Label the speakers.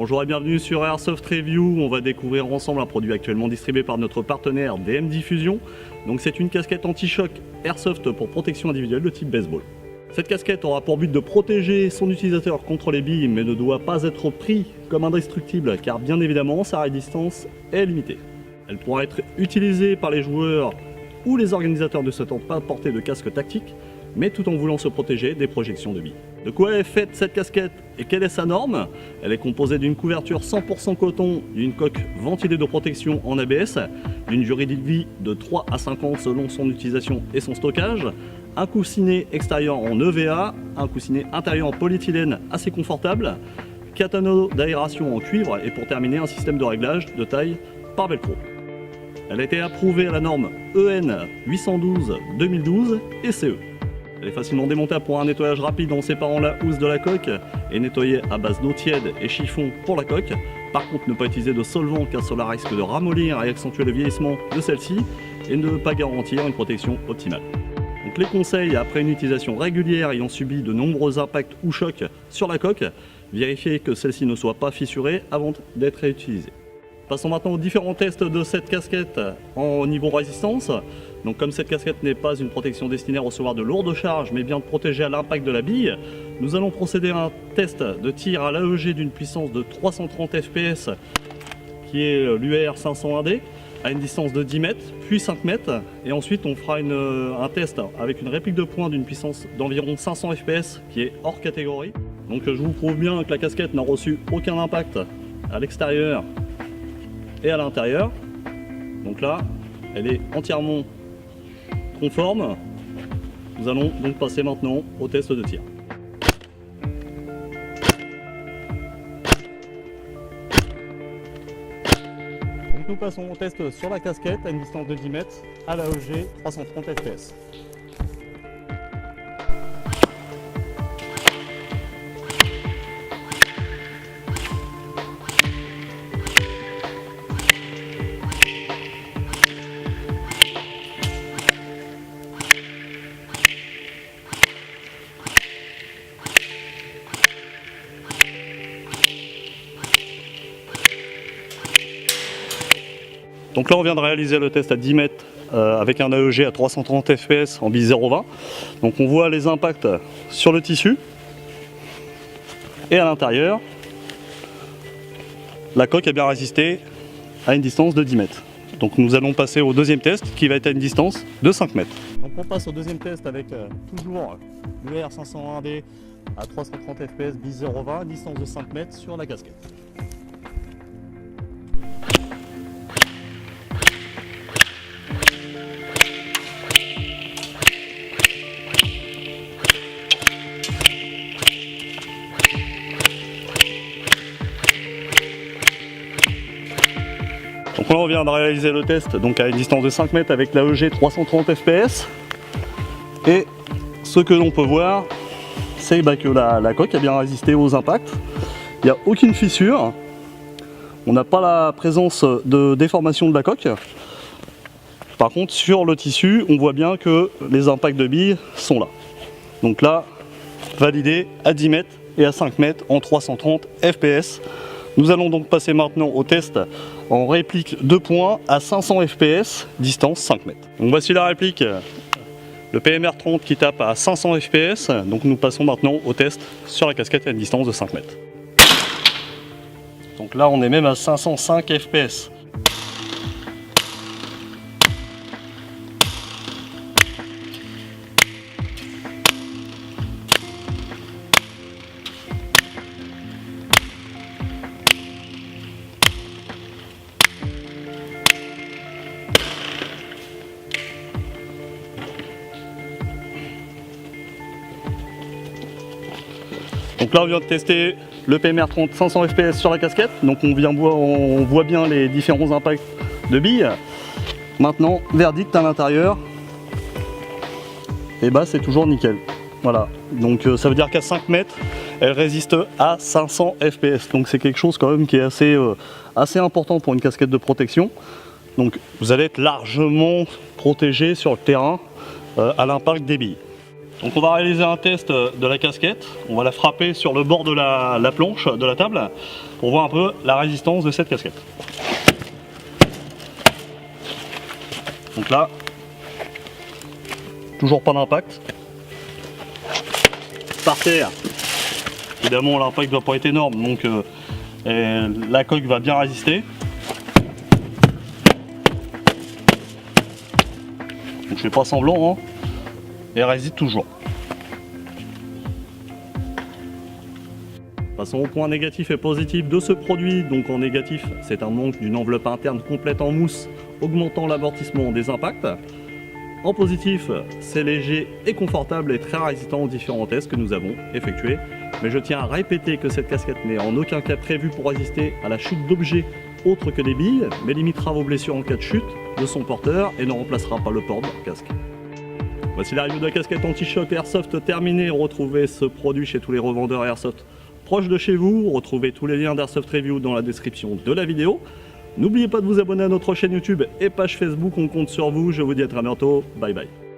Speaker 1: Bonjour et bienvenue sur Airsoft Review. On va découvrir ensemble un produit actuellement distribué par notre partenaire DM Diffusion. Donc c'est une casquette anti-choc Airsoft pour protection individuelle de type baseball. Cette casquette aura pour but de protéger son utilisateur contre les billes, mais ne doit pas être pris comme indestructible car bien évidemment sa résistance est limitée. Elle pourra être utilisée par les joueurs ou les organisateurs ne souhaitant pas porter de casque tactique, mais tout en voulant se protéger des projections de billes. De quoi est faite cette casquette et quelle est sa norme? Elle est composée d'une couverture 100% coton, d'une coque ventilée de protection en ABS, d'une durée de vie de 3 à 5 ans selon son utilisation et son stockage, un coussinet extérieur en EVA, un coussinet intérieur en polyéthylène assez confortable, 4 anneaux d'aération en cuivre et pour terminer un système de réglage de taille par velcro. Elle a été approuvée à la norme EN 812-2012 et CE. Elle est facilement démontable pour un nettoyage rapide en séparant la housse de la coque et nettoyer à base d'eau tiède et chiffon pour la coque. Par contre, ne pas utiliser de solvant car cela risque de ramollir et accentuer le vieillissement de celle-ci et ne pas garantir une protection optimale. Donc les conseils après une utilisation régulière ayant subi de nombreux impacts ou chocs sur la coque, vérifiez que celle-ci ne soit pas fissurée avant d'être réutilisée. Passons maintenant aux différents tests de cette casquette en niveau résistance. Donc comme cette casquette n'est pas une protection destinée à recevoir de lourdes charges mais bien de protéger à l'impact de la bille, nous allons procéder à un test de tir à l'AEG d'une puissance de 330 fps qui est l'UR 501D à une distance de 10 mètres puis 5 mètres et ensuite on fera un test avec une réplique de poing d'une puissance d'environ 500 fps qui est hors catégorie. Donc je vous prouve bien que la casquette n'a reçu aucun impact à l'extérieur et à l'intérieur. Donc là elle est entièrement conforme. Nous allons donc passer maintenant au test de tir. Donc nous passons au test sur la casquette à une distance de 10 mètres à l'AEG 330 fps. Donc là on vient de réaliser le test à 10 mètres avec un AEG à 330 fps en bille 0,20. Donc on voit les impacts sur le tissu et à l'intérieur. La coque a bien résisté à une distance de 10 mètres. Donc nous allons passer au deuxième test qui va être à une distance de 5 mètres. Donc on passe au deuxième test avec toujours l'UR 501D à 330 fps bille 0,20, distance de 5 mètres sur la casquette. Donc là on vient de réaliser le test donc à une distance de 5 mètres avec l'AEG 330 fps et ce que l'on peut voir c'est que la coque a bien résisté aux impacts, il n'y a aucune fissure, on n'a pas la présence de déformation de la coque. Par contre sur le tissu on voit bien que les impacts de billes sont là. Donc là validé à 10 mètres et à 5 mètres en 330 fps. Nous allons donc passer maintenant au test en réplique de poing à 500 fps, distance 5 mètres. Donc voici la réplique, le PMR30 qui tape à 500 fps. Donc nous passons maintenant au test sur la casquette à une distance de 5 mètres. Donc là on est même à 505 fps. Donc là on vient de tester le PMR30 500 fps sur la casquette, donc on voit bien les différents impacts de billes. Maintenant verdict à l'intérieur, et bah c'est toujours nickel. Voilà, donc ça veut dire qu'à 5 mètres elle résiste à 500 fps, donc c'est quelque chose quand même qui est assez important pour une casquette de protection. Donc vous allez être largement protégé sur le terrain à l'impact des billes. Donc on va réaliser un test de la casquette, on va la frapper sur le bord de la planche de la table pour voir un peu la résistance de cette casquette. Donc là, toujours pas d'impact. Par terre, évidemment l'impact ne doit pas être énorme, donc la coque va bien résister. Donc je fais pas semblant, hein. Et elle résiste toujours. Passons au point négatif et positif de ce produit. Donc en négatif, c'est un manque d'une enveloppe interne complète en mousse, augmentant l'amortissement des impacts. En positif, c'est léger et confortable et très résistant aux différents tests que nous avons effectués. Mais je tiens à répéter que cette casquette n'est en aucun cas prévue pour résister à la chute d'objets autres que des billes, mais limitera vos blessures en cas de chute de son porteur et ne remplacera pas le port de leur casque. Voici la review de la casquette anti-choc Airsoft terminée. Retrouvez ce produit chez tous les revendeurs Airsoft proches de chez vous. Retrouvez tous les liens d'Airsoft Review dans la description de la vidéo. N'oubliez pas de vous abonner à notre chaîne YouTube et page Facebook, on compte sur vous. Je vous dis à très bientôt. Bye bye.